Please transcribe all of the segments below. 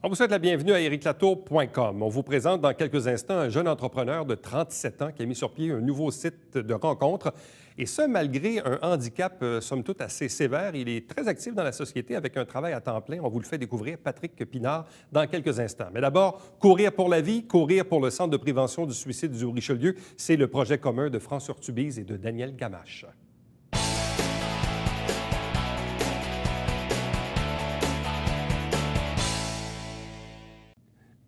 On vous souhaite la bienvenue à ericlatour.com. On vous présente dans quelques instants un jeune entrepreneur de 37 ans qui a mis sur pied un nouveau site de rencontres. Et ce, malgré un handicap, somme toute, assez sévère. Il est très actif dans la société avec un travail à temps plein. On vous le fait découvrir, Patrick Pinard, dans quelques instants. Mais d'abord, Courir pour la vie, courir pour le Centre de prévention du suicide du Richelieu, c'est le projet commun de France Urtubise et de Daniel Gamache.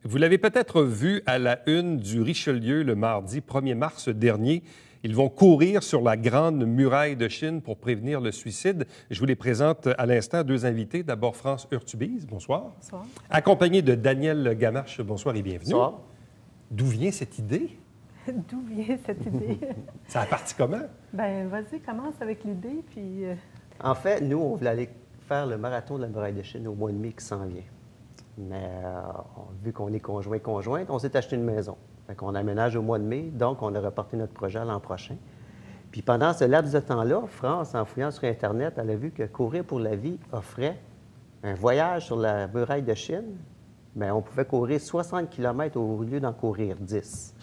Vous l'avez peut-être vu à la une du Richelieu le mardi 1er mars dernier. Ils vont courir sur la Grande Muraille de Chine pour prévenir le suicide. Je vous les présente à l'instant, deux invités. D'abord, France Urtubise, bonsoir. Bonsoir. Accompagné de Daniel Gamache, bonsoir et bienvenue. Bonsoir. D'où vient cette idée? D'où vient cette idée? Ça a parti comment? Bien, vas-y, commence avec l'idée, puis... En fait, nous, on voulait aller faire le marathon de la Muraille de Chine au mois de mai qui s'en vient. Mais vu qu'on est conjointe, on s'est acheté une maison. Fait qu'on aménage au mois de mai, donc on a reporté notre projet à l'an prochain. Puis pendant ce laps de temps-là, France, en fouillant sur Internet, elle a vu que Courir pour la vie offrait un voyage sur la Muraille de Chine. Bien, on pouvait courir 60 km au lieu d'en courir 10.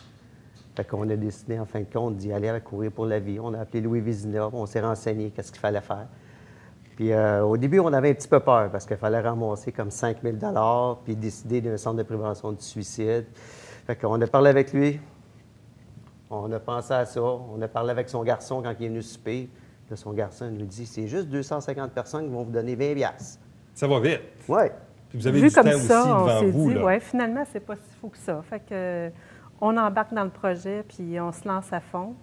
Fait qu'on a décidé, en fin de compte, d'y aller avec Courir pour la vie. On a appelé Louis Vézina, on s'est renseigné qu'est-ce qu'il fallait faire. Puis au début, on avait un petit peu peur parce qu'il fallait ramasser comme 5 000 $ puis décider d'un centre de prévention du suicide. Fait qu'on a parlé avec lui, on a pensé à ça, on a parlé avec son garçon quand il est venu souper. Là, son garçon nous dit, c'est juste 250 personnes qui vont vous donner 20 $. Ça va vite. Oui. Puis vous avez Vu du comme temps ça, aussi on devant s'est vous. dit, Là. ouais, finalement, c'est pas si fou que ça. Fait que on embarque dans le projet, puis on se lance à fond.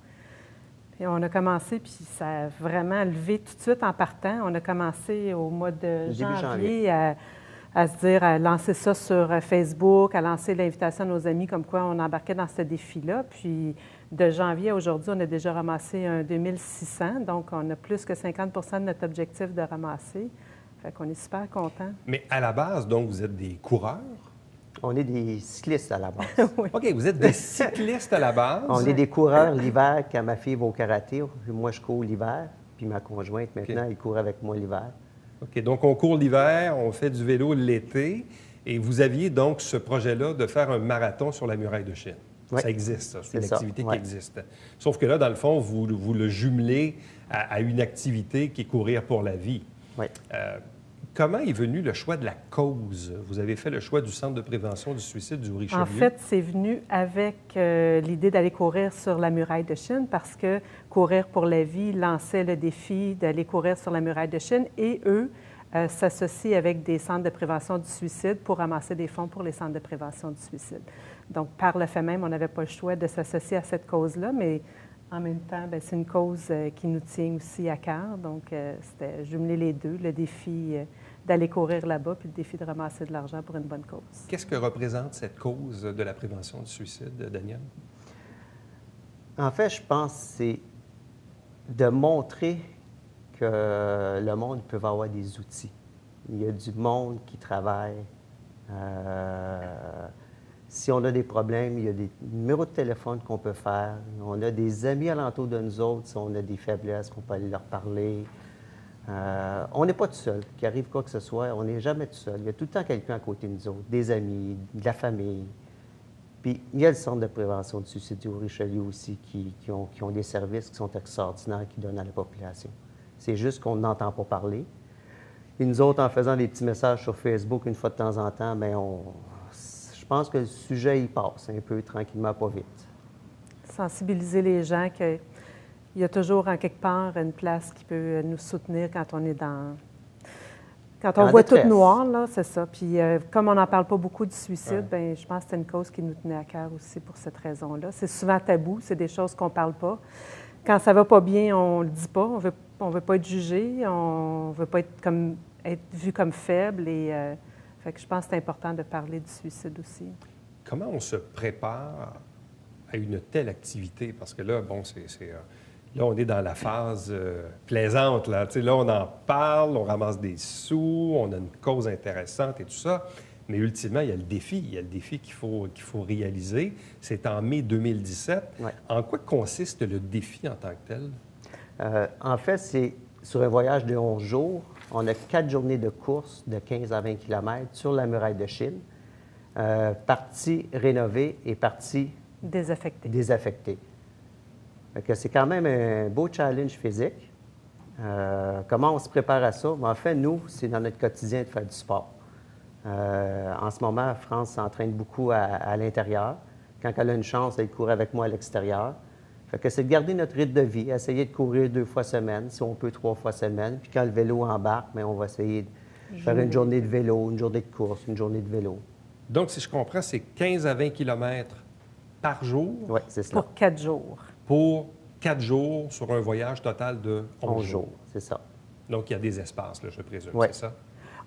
Puis on a commencé, puis ça a vraiment levé tout de suite en partant. On a commencé au mois de janvier à se dire, à lancer ça sur Facebook, à lancer l'invitation à nos amis comme quoi on embarquait dans ce défi-là. Puis de janvier à aujourd'hui, on a déjà ramassé un 2600, donc on a plus que 50 de notre objectif de ramasser. Fait qu'on est super contents. Mais à la base, donc, vous êtes des coureurs? On est des cyclistes à la base. Oui. OK, vous êtes des cyclistes à la base? On est des coureurs l'hiver quand ma fille va au karaté. Moi, je cours l'hiver. Puis ma conjointe, maintenant, elle court avec moi l'hiver. OK, donc on court l'hiver, on fait du vélo l'été. Et vous aviez donc ce projet-là de faire un marathon sur la muraille de Chine. Oui. Ça existe, ça. C'est une C'est ça, activité qui ouais. existe. Sauf que là, dans le fond, vous le jumelez à une activité qui est courir pour la vie. Oui. Comment est venu le choix de la cause? Vous avez fait le choix du Centre de prévention du suicide du Richelieu. En fait, c'est venu avec l'idée d'aller courir sur la muraille de Chine parce que Courir pour la vie lançait le défi d'aller courir sur la muraille de Chine et eux s'associent avec des centres de prévention du suicide pour ramasser des fonds pour les centres de prévention du suicide. Donc, par le fait même, on n'avait pas le choix de s'associer à cette cause-là, mais en même temps, bien, c'est une cause qui nous tient aussi à cœur. Donc, c'était jumeler les deux, le défi d'aller courir là-bas, puis le défi de ramasser de l'argent pour une bonne cause. Qu'est-ce que représente cette cause de la prévention du suicide, Daniel? En fait, je pense que c'est de montrer que le monde peut avoir des outils. Il y a du monde qui travaille. Si on a des problèmes, il y a des numéros de téléphone qu'on peut faire. On a des amis alentour de nous autres, si on a des faiblesses, qu'on peut aller leur parler. On n'est pas tout seul. Qu'il arrive quoi que ce soit, on n'est jamais tout seul. Il y a tout le temps quelqu'un à côté de nous autres, des amis, de la famille. Puis il y a le Centre de prévention du suicide du Richelieu aussi qui ont des services qui sont extraordinaires, qui donnent à la population. C'est juste qu'on n'entend pas parler. Et nous autres, en faisant des petits messages sur Facebook une fois de temps en temps, bien, je pense que le sujet, il passe un peu tranquillement, pas vite. Sensibiliser les gens qu'il y a toujours en quelque part une place qui peut nous soutenir quand on est dans... Quand on voit tout noir, là, c'est ça. Puis comme on n'en parle pas beaucoup du suicide, bien, je pense que c'est une cause qui nous tenait à cœur aussi pour cette raison-là. C'est souvent tabou, c'est des choses qu'on ne parle pas. Quand ça ne va pas bien, on ne le dit pas. On veut pas être jugé, on ne veut pas être vu comme faible. Et fait que je pense que c'est important de parler du suicide aussi. Comment on se prépare à une telle activité? Parce que là, bon, là, on est dans la phase plaisante. Là. Là, on en parle, on ramasse des sous, on a une cause intéressante et tout ça. Mais ultimement, il y a le défi. Il y a le défi qu'il faut réaliser. C'est en mai 2017. Ouais. En quoi consiste le défi en tant que tel? En fait, c'est sur un voyage de 11 jours. On a 4 journées de course de 15 à 20 km sur la muraille de Chine. partie rénovée et partie Désaffecté. désaffectée. Fait que c'est quand même un beau challenge physique. Comment on se prépare à ça? En fait, nous, c'est dans notre quotidien de faire du sport. En ce moment, France s'entraîne beaucoup à l'intérieur. Quand elle a une chance, elle court avec moi à l'extérieur. Fait que c'est de garder notre rythme de vie, essayer de courir 2 fois semaine, si on peut 3 fois semaine. Puis quand le vélo embarque, bien, on va essayer de faire une journée de vélo, une journée de course, une journée de vélo. Donc, si je comprends, c'est 15 à 20 kilomètres par jour Oui, c'est cela. Pour 4 jours. pour 4 jours sur un voyage total de 11 jours. jours, c'est ça. Donc, il y a des espaces, là, je présume, Ouais. c'est ça?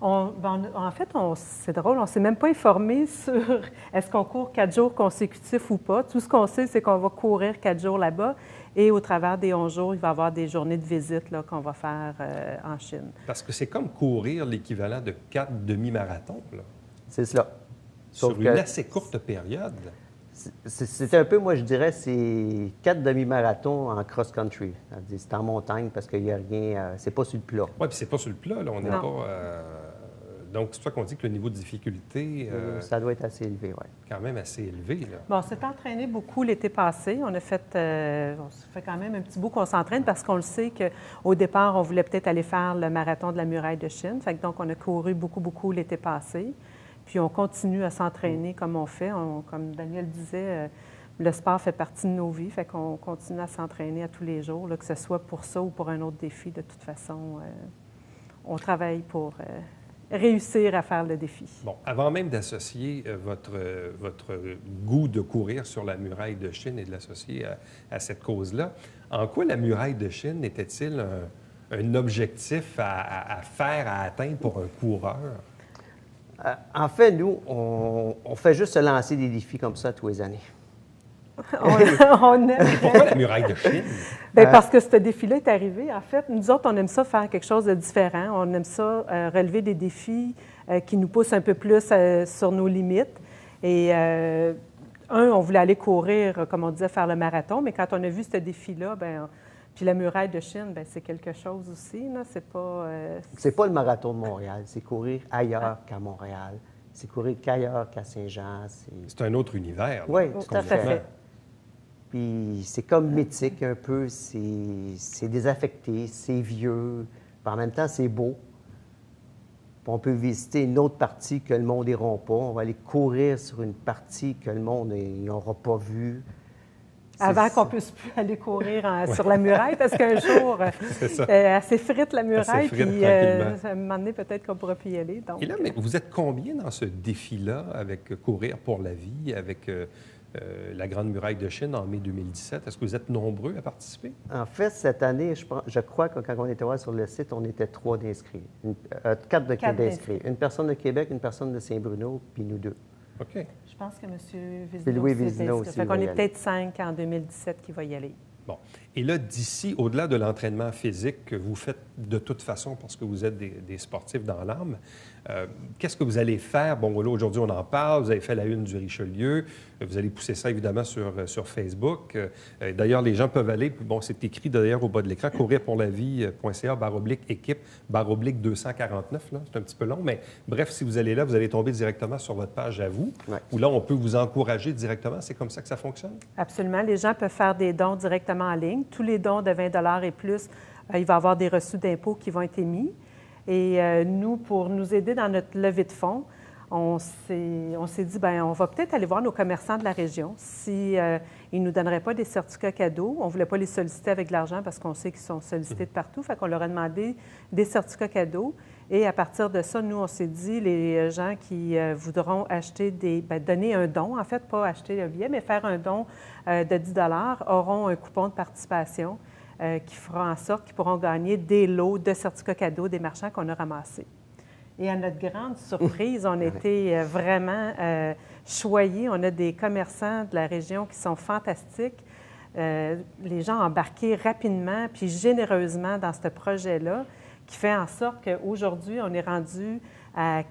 En fait, c'est drôle, on ne s'est même pas informé sur est-ce qu'on court 4 jours consécutifs ou pas. Tout ce qu'on sait, c'est qu'on va courir 4 jours là-bas et au travers des 11 jours, il va y avoir des journées de visite là, qu'on va faire en Chine. Parce que c'est comme courir l'équivalent de 4 demi-marathons, là, C'est cela. Sauf sur une assez courte période. c'est un peu, moi, je dirais, c'est 4 demi-marathons en cross-country. C'est en montagne parce qu'il n'y a rien, c'est pas sur le plat. Oui, puis c'est pas sur le plat, là, on n'est Non. pas... Donc, c'est toi qu'on dit que le niveau de difficulté Ça doit être assez élevé, oui. quand même assez élevé, là. Bon, on s'est entraîné beaucoup l'été passé. On fait quand même un petit bout qu'on s'entraîne parce qu'on le sait qu'au départ, on voulait peut-être aller faire le marathon de la muraille de Chine. Fait que donc, on a couru beaucoup l'été passé. Puis on continue à s'entraîner comme on fait. Comme Daniel disait, le sport fait partie de nos vies. Fait qu'on continue à s'entraîner à tous les jours, là, que ce soit pour ça ou pour un autre défi. De toute façon, on travaille pour réussir à faire le défi. Bon, avant même d'associer votre goût de courir sur la muraille de Chine et de l'associer à cette cause-là, en quoi la muraille de Chine était-il un objectif à faire, à atteindre pour un coureur? En fait, nous, on fait juste se lancer des défis comme ça tous les années. on aime. Pourquoi la muraille de Chine? Bien, parce que ce défi-là est arrivé. En fait, nous autres, on aime ça faire quelque chose de différent. On aime ça relever des défis qui nous poussent un peu plus sur nos limites. Et on voulait aller courir, comme on disait, faire le marathon, mais quand on a vu ce défi-là, bien, puis la muraille de Chine, bien, c'est quelque chose aussi. Là. C'est pas... C'est pas le marathon de Montréal, c'est courir ailleurs qu'à Montréal. C'est courir qu'ailleurs qu'à Saint-Jean. C'est un autre univers. là. Oui, Tout à fait. Puis c'est comme mythique un peu, c'est désaffecté, c'est vieux, puis en même temps c'est beau. Puis on peut visiter une autre partie que le monde n'ira pas. On va aller courir sur une partie que le monde n'aura pas vue. Avant qu'on puisse plus aller courir sur la muraille, parce qu'un jour, elle s'effrite la muraille, s'effrite puis tranquillement. à un moment donné, peut-être qu'on ne pourra plus y aller. Donc, Et là, mais vous êtes combien dans ce défi-là avec Courir pour la vie, avec la Grande Muraille de Chine en mai 2017? Est-ce que vous êtes nombreux à participer? En fait, cette année, je crois que quand on était voir sur le site, on était 3 d'inscrits. 4 d'inscrits. Une personne de Québec, une personne de Saint-Bruno, puis nous 2. OK. je pense que M. Vézina Puis Louis s'est Vézina inscrit. aussi Fait qu'on va y est aller. peut-être 5 en 2017 qui va y aller. Bon. Et là, d'ici, au-delà de l'entraînement physique que vous faites de toute façon parce que vous êtes des sportifs dans l'âme, qu'est-ce que vous allez faire? Bon, là, aujourd'hui, on en parle. Vous avez fait la une du Richelieu. Vous allez pousser ça, évidemment, sur Facebook. D'ailleurs, les gens peuvent aller. Puis bon, c'est écrit d'ailleurs au bas de l'écran, courirpourlavie.ca/équipe /249. Là. C'est un petit peu long, mais bref, si vous allez là, vous allez tomber directement sur votre page à vous, où là, on peut vous encourager directement. C'est comme ça que ça fonctionne? Absolument. Les gens peuvent faire des dons directement en ligne. Tous les dons de 20 et plus, il va y avoir des reçus d'impôts qui vont être émis. Et nous, pour nous aider dans notre levée de fonds, on s'est dit, bien, on va peut-être aller voir nos commerçants de la région. Si ils ne nous donneraient pas des certificats cadeaux, on ne voulait pas les solliciter avec de l'argent parce qu'on sait qu'ils sont sollicités de partout. Fait qu'on leur a demandé des certificats cadeaux. Et à partir de ça, nous, on s'est dit, les gens qui voudront acheter donner un don, en fait, pas acheter un billet, mais faire un don de 10 auront un coupon de participation qui fera en sorte qu'ils pourront gagner des lots de certificats cadeaux des marchands qu'on a ramassés. Et à notre grande surprise, on a été vraiment choyés. On a des commerçants de la région qui sont fantastiques. Les gens ont embarqué rapidement puis généreusement dans ce projet-là, qui fait en sorte qu'aujourd'hui, on est rendu à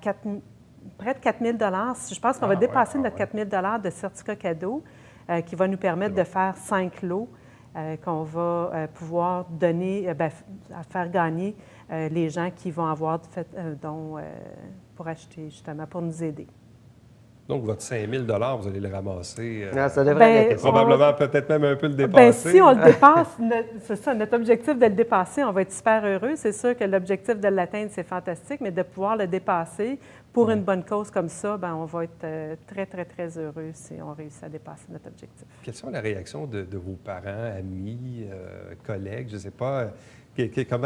près de 4 000 $. Je pense qu'on va dépasser notre 4 000 $ de certificats cadeaux qui va nous permettre de faire 5 lots qu'on va pouvoir donner, à faire gagner les gens qui vont avoir fait un don pour acheter, justement, pour nous aider. Donc, votre 5 000 vous allez le ramasser. Non, ça devrait Ben, être ça. Probablement, peut-être même un peu le Bien, dépasser. si on le dépasse, c'est ça, notre objectif de le dépasser, on va être super heureux. C'est sûr que l'objectif de l'atteindre, c'est fantastique, mais de pouvoir le dépasser pour une bonne cause comme ça, bien, on va être très, très, très heureux si on réussit à dépasser notre objectif. Quelles sont les réactions de vos parents, amis, collègues, je ne sais pas,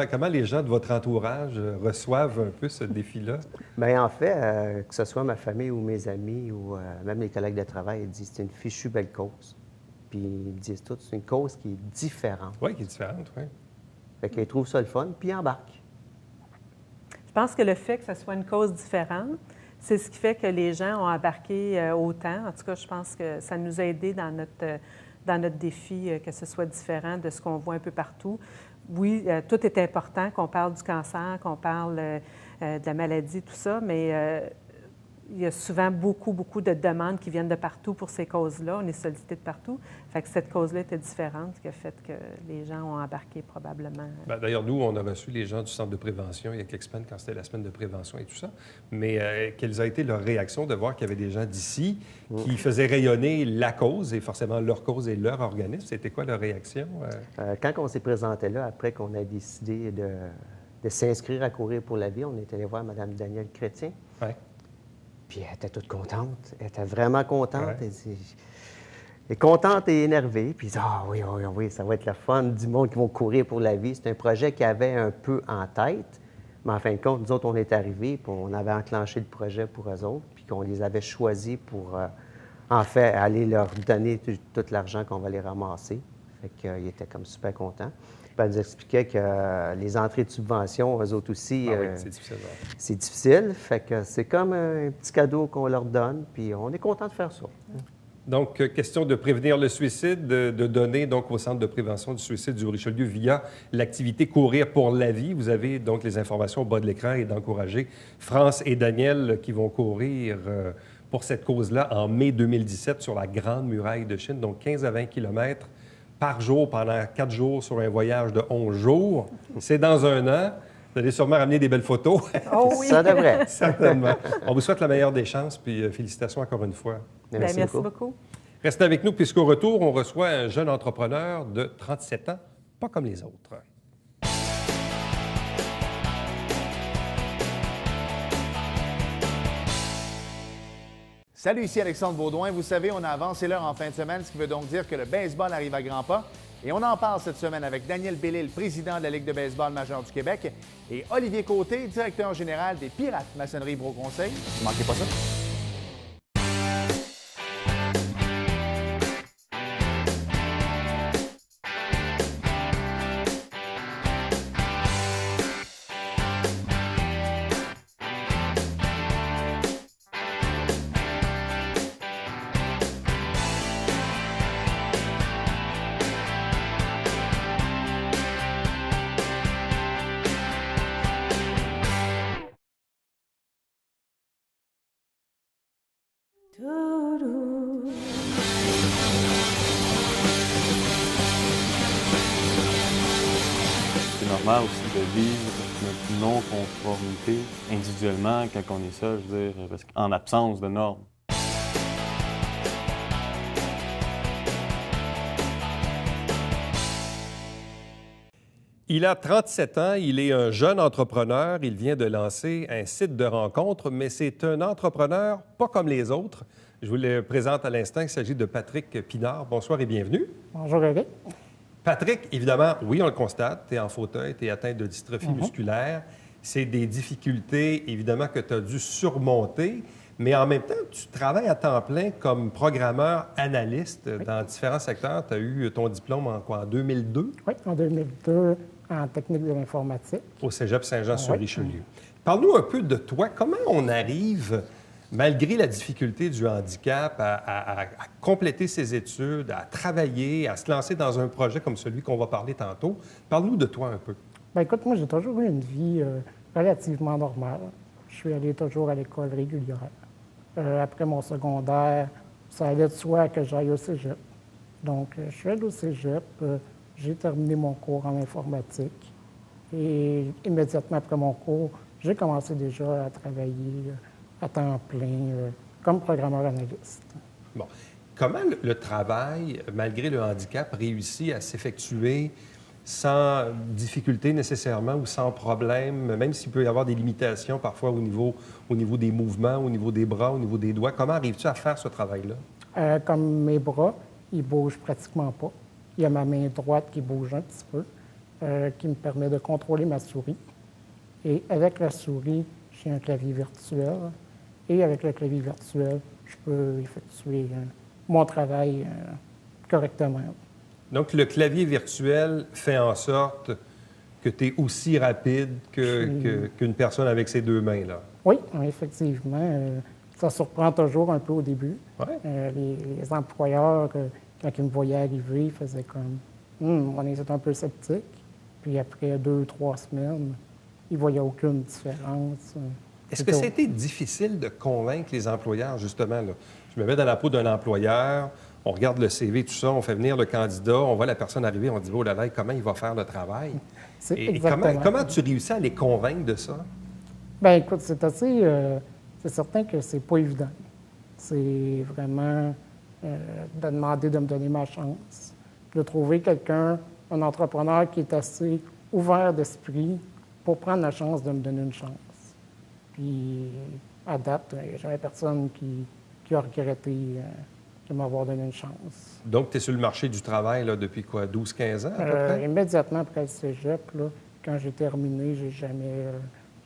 comment les gens de votre entourage reçoivent un peu ce défi-là? Bien, en fait, que ce soit ma famille ou mes amis ou même les collègues de travail, ils disent c'est une fichue belle cause. Puis ils me disent tous c'est une cause qui est différente. Oui, qui est différente, oui. Fait qu'ils trouvent ça le fun, puis ils embarquent. Je pense que le fait que ce soit une cause différente, c'est ce qui fait que les gens ont embarqué autant. En tout cas, je pense que ça nous a aidés dans notre défi, que ce soit différent de ce qu'on voit un peu partout. Oui, tout est important, qu'on parle du cancer, qu'on parle de la maladie, tout ça, mais il y a souvent beaucoup, beaucoup de demandes qui viennent de partout pour ces causes-là. On est sollicité de partout. Fait que cette cause-là était différente, ce qui a fait que les gens ont embarqué probablement. Bien, d'ailleurs, nous, on a reçu les gens du centre de prévention il y a quelques semaines, quand c'était la semaine de prévention et tout ça. Mais quelles a été leur réaction de voir qu'il y avait des gens d'ici qui faisaient rayonner la cause, et forcément leur cause et leur organisme? C'était quoi leur réaction? Quand on s'est présenté là, après qu'on a décidé de s'inscrire à Courir pour la vie, on est allé voir Mme Danielle Chrétien. Ouais. Puis elle était toute contente. Elle était vraiment contente. Ouais. Elle est contente et énervée. Puis elle dit, ah oui, oui, oui, ça va être le fun du monde qui vont courir pour la vie. C'est un projet qu'elle avait un peu en tête. Mais en fin de compte, nous autres, on est arrivés, puis on avait enclenché le projet pour eux autres, puis qu'on les avait choisis pour, en fait, aller leur donner tout l'argent qu'on va les ramasser. Fait qu'ils étaient comme super contents. Puis elle nous expliquait que les entrées de subvention, eux autres aussi, Ah oui, c'est difficile. Ouais. c'est difficile. Fait que c'est comme un petit cadeau qu'on leur donne, puis on est content de faire ça. Donc, question de prévenir le suicide, de donner donc au Centre de prévention du suicide du Richelieu via l'activité Courir pour la vie. Vous avez donc les informations au bas de l'écran et d'encourager France et Daniel qui vont courir pour cette cause-là en mai 2017 sur la Grande Muraille de Chine, donc 15 à 20 kilomètres par jour pendant 4 jours sur un voyage de 11 jours. C'est dans un an. Vous allez sûrement ramener des belles photos. Oh oui! Ça devrait. Certainement. On vous souhaite la meilleure des chances, puis félicitations encore une fois. Bien, merci beaucoup. Restez avec nous, puisqu'au retour, on reçoit un jeune entrepreneur de 37 ans, pas comme les autres. Salut, ici Alexandre Baudouin. Vous savez, on a avancé l'heure en fin de semaine, ce qui veut donc dire que le baseball arrive à grands pas. Et on en parle cette semaine avec Daniel Bellil, président de la Ligue de baseball majeure du Québec, et Olivier Côté, directeur général des Pirates Maçonnerie Bro Conseil. Ne manquez pas ça. C'est normal aussi de vivre notre non-conformité individuellement quand on est seul, je veux dire, parce qu'en absence de normes. Il a 37 ans, il est un jeune entrepreneur, il vient de lancer un site de rencontre, mais c'est un entrepreneur pas comme les autres. Je vous le présente à l'instant, il s'agit de Patrick Pinard. Bonsoir et bienvenue. Bonjour, Eric. Patrick, évidemment, oui, on le constate, tu es en fauteuil, tu es atteint de dystrophie musculaire. C'est des difficultés, évidemment, que tu as dû surmonter, mais en même temps, tu travailles à temps plein comme programmeur analyste dans différents secteurs. Tu as eu ton diplôme en quoi, en 2002? Oui, en 2002, en technique de l'informatique. Au Cégep Saint-Jean-sur-Richelieu. Parle-nous un peu de toi. Comment on arrive, malgré la difficulté du handicap, à compléter ses études, à travailler, à se lancer dans un projet comme celui qu'on va parler tantôt? Parle-nous de toi un peu. Bien, écoute, moi, j'ai toujours eu une vie relativement normale. Je suis allé toujours à l'école régulière. Après mon secondaire, ça allait de soi que j'aille au cégep. Donc, je suis allé au cégep, j'ai terminé mon cours en informatique. Et immédiatement après mon cours, j'ai commencé déjà à travailler à temps plein comme programmeur analyste. Bon. Comment le travail, malgré le handicap, réussit à s'effectuer sans difficulté nécessairement ou sans problème, même s'il peut y avoir des limitations parfois au niveau des mouvements, au niveau des bras, au niveau des doigts? Comment arrives-tu à faire ce travail-là? Comme mes bras, ils ne bougent pratiquement pas. Il y a ma main droite qui bouge un petit peu, qui me permet de contrôler ma souris. Et avec la souris, j'ai un clavier virtuel. Et avec le clavier virtuel, je peux effectuer mon travail correctement. Donc, le clavier virtuel fait en sorte que tu es aussi rapide qu'une personne avec ses deux mains, là. Oui, effectivement. Ça surprend toujours un peu au début. Ouais. Les employeurs, quand ils me voyaient arriver, ils faisaient comme on était un peu sceptiques. Puis après 2-3 semaines, ils ne voyaient aucune différence. Est-ce que c'était difficile de convaincre les employeurs, justement, là? Je me mets dans la peau d'un employeur, on regarde le CV, tout ça, on fait venir le candidat, on voit la personne arriver, on dit « Oh là là, comment il va faire le travail? » C'est Et exactement. comment tu réussis à les convaincre de ça? Bien, écoute, c'est assez... c'est certain que c'est pas évident. C'est vraiment de demander de me donner ma chance, de trouver quelqu'un, un entrepreneur qui est assez ouvert d'esprit pour prendre la chance de me donner une chance. Puis, à date, il n'y a jamais personne qui a regretté de m'avoir donné une chance. Donc, tu es sur le marché du travail là, depuis quoi, 12-15 ans à peu près? Immédiatement après le cégep, là, quand j'ai terminé, j'ai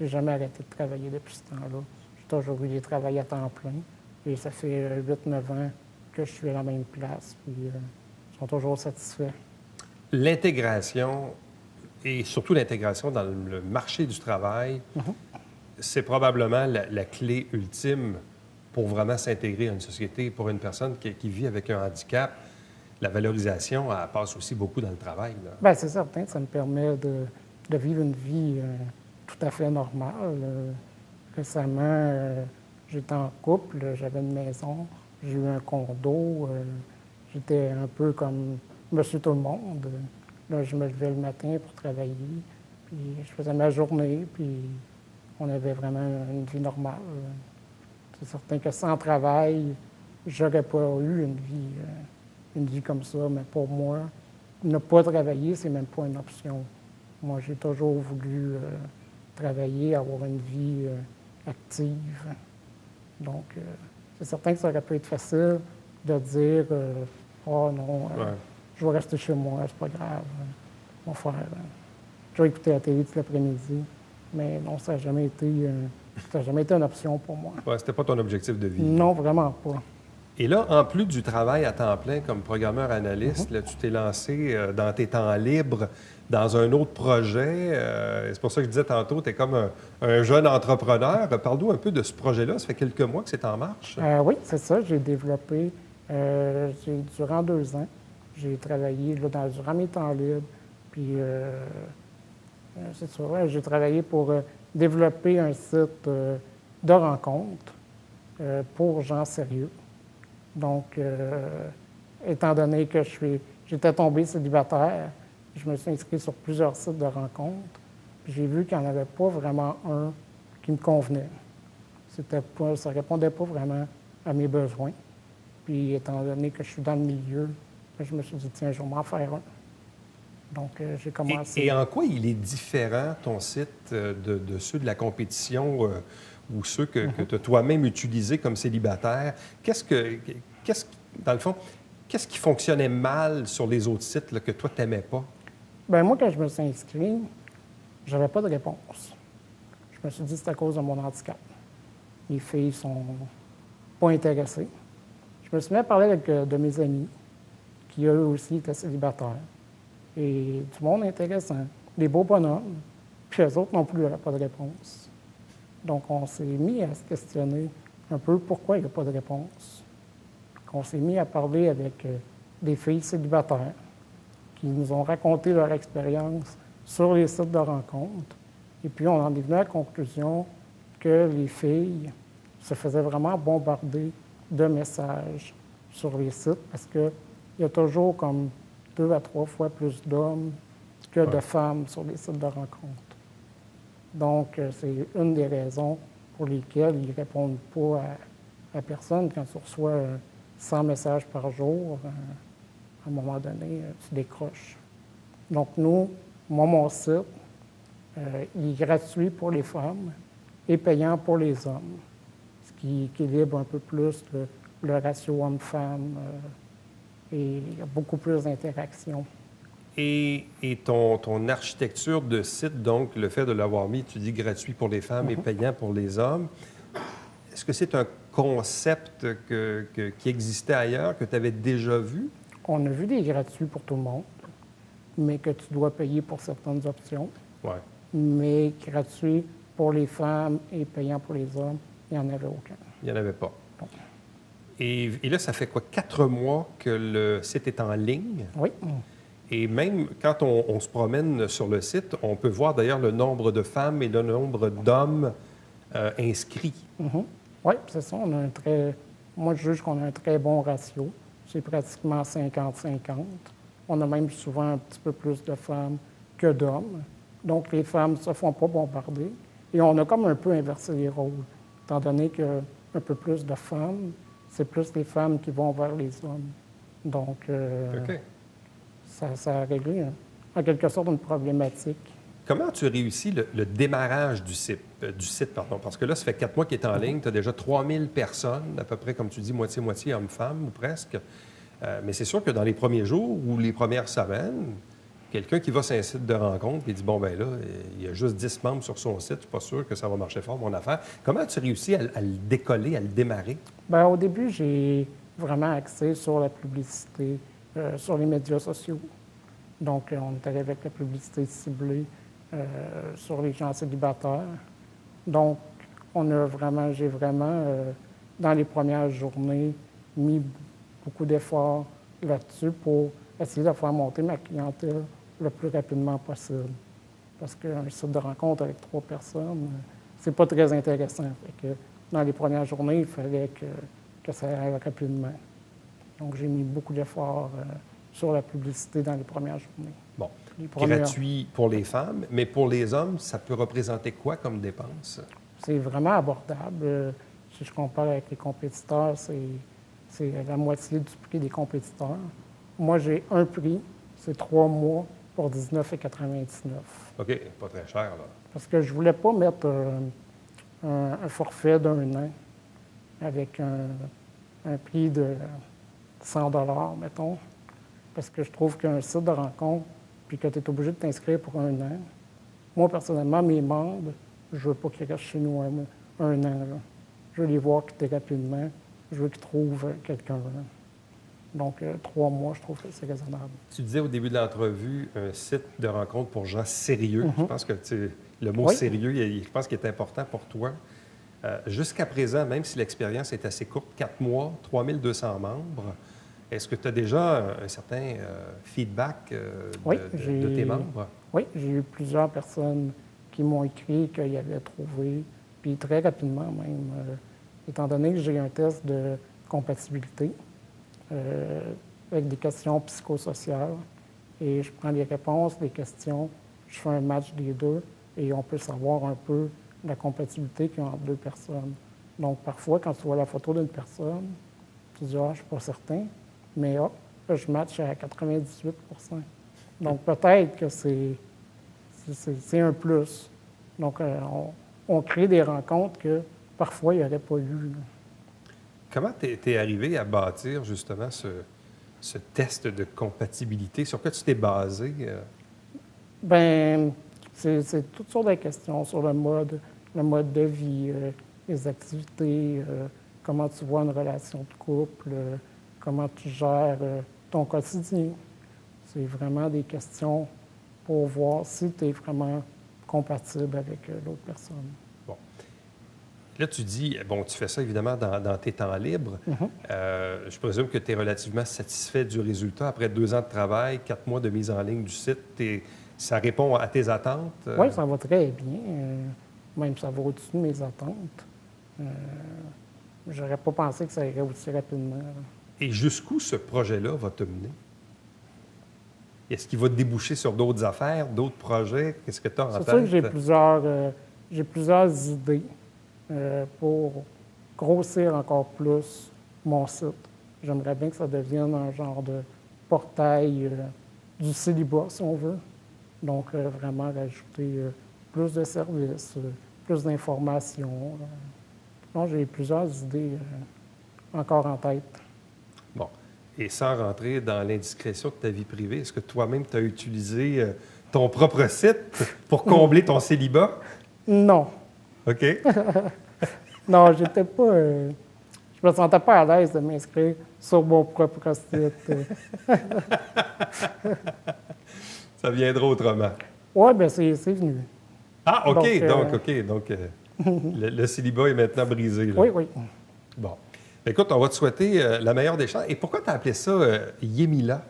jamais arrêté de travailler depuis ce temps-là. J'ai toujours eu des travails à temps plein. Et ça fait 8-9 ans que je suis à la même place. Puis, ils sont toujours satisfaits. L'intégration, et surtout l'intégration dans le marché du travail, c'est probablement la clé ultime pour vraiment s'intégrer à une société. Pour une personne qui vit avec un handicap, la valorisation, elle passe aussi beaucoup dans le travail, là. Bien, c'est certain, ça me permet de vivre une vie tout à fait normale. Récemment, j'étais en couple, j'avais une maison, j'ai eu un condo, j'étais un peu comme monsieur tout le monde. Là, je me levais le matin pour travailler, puis je faisais ma journée, puis on avait vraiment une vie normale. C'est certain que sans travail, j'aurais pas eu une vie comme ça, mais pour moi, ne pas travailler, c'est même pas une option. Moi, j'ai toujours voulu travailler, avoir une vie active. Donc, c'est certain que ça aurait pu être facile de dire oh non, je vais rester chez moi, c'est pas grave. On va faire. Je vais écouter la télé tout l'après-midi. Mais non, ça n'a jamais été une option pour moi. Ouais, c'était pas ton objectif de vie. Non, vraiment pas. Et là, en plus du travail à temps plein comme programmeur analyste, là, tu t'es lancé dans tes temps libres dans un autre projet. C'est pour ça que je disais tantôt, tu es comme un jeune entrepreneur. Parle-nous un peu de ce projet-là. Ça fait quelques mois que c'est en marche. Oui, c'est ça. J'ai développé, durant 2 ans, j'ai travaillé durant mes temps libres. Puis, c'est ça, ouais, j'ai travaillé pour développer un site de rencontres pour gens sérieux. Donc, étant donné que j'étais tombé célibataire, je me suis inscrit sur plusieurs sites de rencontres. J'ai vu qu'il n'y en avait pas vraiment un qui me convenait. Ça ne répondait pas vraiment à mes besoins. Puis, étant donné que je suis dans le milieu, je me suis dit, tiens, je vais m'en faire un. Donc, j'ai commencé. Et en quoi il est différent, ton site, de ceux de la compétition ou ceux que tu as toi-même utilisés comme célibataire? Dans le fond, qu'est-ce qui fonctionnait mal sur les autres sites là, que toi, tu n'aimais pas? Bien, moi, quand je me suis inscrit, je n'avais pas de réponse. Je me suis dit que c'est à cause de mon handicap. Les filles ne sont pas intéressées. Je me suis mis à parler avec de mes amis qui, eux aussi, étaient célibataires. Et du monde intéressant, des beaux bonhommes, puis eux autres non plus n'avaient pas de réponse. Donc, on s'est mis à se questionner un peu pourquoi il n'y a pas de réponse. On s'est mis à parler avec des filles célibataires qui nous ont raconté leur expérience sur les sites de rencontres. Et puis, on en est venu à la conclusion que les filles se faisaient vraiment bombarder de messages sur les sites parce qu'il y a toujours comme 2 à 3 fois plus d'hommes que de femmes sur les sites de rencontres. Donc, c'est une des raisons pour lesquelles ils ne répondent pas la personne, quand tu reçois 100 messages par jour, à un moment donné, tu décroches. Donc, nous, moi, mon site, il est gratuit pour les femmes et payant pour les hommes, ce qui équilibre un peu plus le ratio homme-femme et il y a beaucoup plus d'interactions. Et ton architecture de site, donc, le fait de l'avoir mis, tu dis gratuit pour les femmes et payant pour les hommes, est-ce que c'est un concept qui existait ailleurs, que tu avais déjà vu? On a vu des gratuits pour tout le monde, mais que tu dois payer pour certaines options. Oui. Mais gratuit pour les femmes et payant pour les hommes, il n'y en avait aucun. Il n'y en avait pas. Non. Et là, ça fait quoi, 4 mois que le site est en ligne? Oui. Et même quand on se promène sur le site, on peut voir d'ailleurs le nombre de femmes et le nombre d'hommes inscrits. Oui, c'est ça. Moi, je juge qu'on a un très bon ratio. C'est pratiquement 50-50. On a même souvent un petit peu plus de femmes que d'hommes. Donc, les femmes ne se font pas bombarder. Et on a comme un peu inversé les rôles, étant donné qu'il y a un peu plus de femmes, c'est plus les femmes qui vont vers les hommes. Donc, OK. ça a réglé, en quelque sorte, une problématique. Comment tu réussis le démarrage du site? Parce que là, ça fait 4 mois qu'il est en ligne. Tu as déjà 3000 personnes, à peu près, comme tu dis, moitié-moitié hommes-femmes, ou presque. Mais c'est sûr que dans les premiers jours ou les premières semaines, quelqu'un qui va sur un site de rencontre et dit, bon, ben là, il y a juste 10 membres sur son site, je suis pas sûr que ça va marcher fort, mon affaire. Comment tu réussis à le décoller, à le démarrer? Bien, au début, j'ai vraiment axé sur la publicité, sur les médias sociaux. Donc, on est allé avec la publicité ciblée sur les gens célibataires. Donc, j'ai vraiment, dans les premières journées, mis beaucoup d'efforts là-dessus pour essayer de faire monter ma clientèle le plus rapidement possible. Parce qu'un site de rencontre avec 3 personnes, c'est pas très intéressant. Fait que dans les premières journées, il fallait que ça aille rapidement. Donc, j'ai mis beaucoup d'efforts sur la publicité dans les premières journées. Bon, gratuit pour les femmes, mais pour les hommes, ça peut représenter quoi comme dépense? C'est vraiment abordable. Si je compare avec les compétiteurs, c'est la moitié du prix des compétiteurs. Moi, j'ai un prix, c'est 3 mois pour $19,99. OK, pas très cher, là. Parce que je ne voulais pas mettre un forfait d'1 an avec un prix de 100 $, mettons. Parce que je trouve qu'un site de rencontre, puis que tu es obligé de t'inscrire pour 1 an, moi, personnellement, mes membres, je ne veux pas qu'ils restent chez nous un an. Là. Je veux les voir quitter rapidement. Je veux qu'ils trouvent quelqu'un. Là. Donc, 3 mois, je trouve que c'est raisonnable. Tu disais au début de l'entrevue un site de rencontre pour gens sérieux. Je pense que le mot Oui. sérieux, je pense qu'il est important pour toi. Jusqu'à présent, même si l'expérience est assez courte, 4 mois, 3200 membres, est-ce que tu as déjà un certain feedback de tes membres? Oui, j'ai eu plusieurs personnes qui m'ont écrit qu'ils avaient trouvé, puis très rapidement même, étant donné que j'ai un test de compatibilité avec des questions psychosociales, et je prends les réponses, les questions, je fais un match des deux, et on peut savoir un peu la compatibilité qu'il y a entre 2 personnes. Donc, parfois, quand tu vois la photo d'une personne, tu dis « Ah, je ne suis pas certain », mais hop, là, je match à 98 %. Donc, peut-être que c'est un plus. Donc, on crée des rencontres que parfois, il n'y aurait pas eu. Comment tu es arrivé à bâtir justement ce test de compatibilité? Sur quoi tu t'es basé? Bien, c'est toutes sortes de questions sur le mode de vie, les activités, comment tu vois une relation de couple, comment tu gères ton quotidien. C'est vraiment des questions pour voir si tu es vraiment compatible avec l'autre personne. Bon. Là, tu dis, bon, tu fais ça évidemment dans tes temps libres. Je présume que tu es relativement satisfait du résultat. Après 2 ans de travail, 4 mois de mise en ligne du site, ça répond à tes attentes? Oui, ça va très bien. Même ça va au-dessus de mes attentes. Je n'aurais pas pensé que ça irait aussi rapidement. Et jusqu'où ce projet-là va te mener? Est-ce qu'il va te déboucher sur d'autres affaires, d'autres projets? Qu'est-ce que tu as en tête? C'est sûr que j'ai plusieurs idées pour grossir encore plus mon site. J'aimerais bien que ça devienne un genre de portail du célibat, si on veut. Donc, vraiment rajouter plus de services, plus d'informations. Donc, j'ai plusieurs idées encore en tête. Bon. Et sans rentrer dans l'indiscrétion de ta vie privée, est-ce que toi-même, tu as utilisé ton propre site pour combler ton célibat? Non. OK. Non, j'étais pas... je me sentais pas à l'aise de m'inscrire sur mon propre site. Ça viendra autrement. Oui, bien, c'est venu. Ah, OK. Donc, Le célibat est maintenant brisé. Là. Oui, oui. Bon. Écoute, on va te souhaiter la meilleure des chances. Et pourquoi tu as appelé ça Yemila?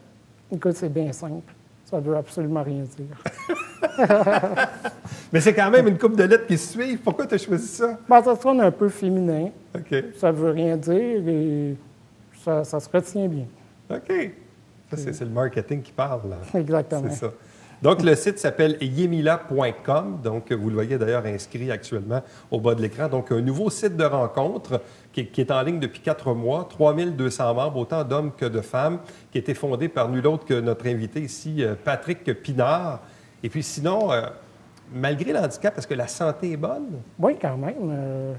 Écoute, c'est bien simple. Ça veut absolument rien dire. Mais c'est quand même une couple de lettres qui se suivent. Pourquoi tu as choisi ça? Ben, ça sonne un peu féminin. OK. Ça veut rien dire et ça se retient bien. OK. Ça, c'est le marketing qui parle, là. Exactement. C'est ça. Donc, le site s'appelle yemila.com. Donc, vous le voyez d'ailleurs inscrit actuellement au bas de l'écran. Donc, un nouveau site de rencontre qui est en ligne depuis 4 mois, 3200 membres, autant d'hommes que de femmes, qui a été fondé par nul autre que notre invité ici, Patrick Pinard. Et puis sinon, malgré l'handicap, est-ce que la santé est bonne? Oui, quand même.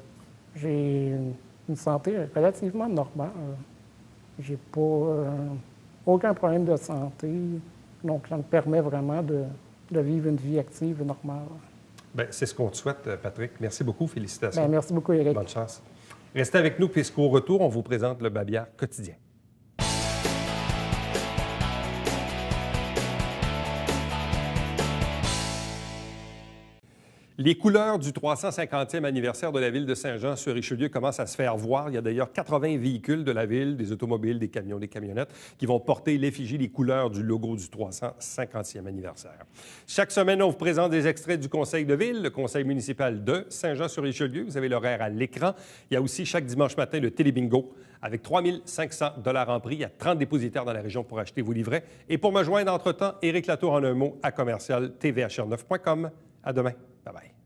J'ai une santé relativement normale. J'ai pas aucun problème de santé. Donc, ça me permet vraiment de vivre une vie active et normale. Bien, c'est ce qu'on te souhaite, Patrick. Merci beaucoup. Félicitations. Bien, merci beaucoup, Éric. Bonne chance. Restez avec nous, puisqu'au retour, on vous présente le Babillard quotidien. Les couleurs du 350e anniversaire de la ville de Saint-Jean-sur-Richelieu commencent à se faire voir. Il y a d'ailleurs 80 véhicules de la ville, des automobiles, des camions, des camionnettes, qui vont porter l'effigie, les couleurs du logo du 350e anniversaire. Chaque semaine, on vous présente des extraits du conseil de ville, le conseil municipal de Saint-Jean-sur-Richelieu. Vous avez l'horaire à l'écran. Il y a aussi chaque dimanche matin le télébingo avec 3 500 $ en prix. Il y a 30 dépositaires dans la région pour acheter vos livrets. Et pour me joindre entre-temps, Éric Latour en un mot à commercial tvhr9.com. À demain. Bye-bye.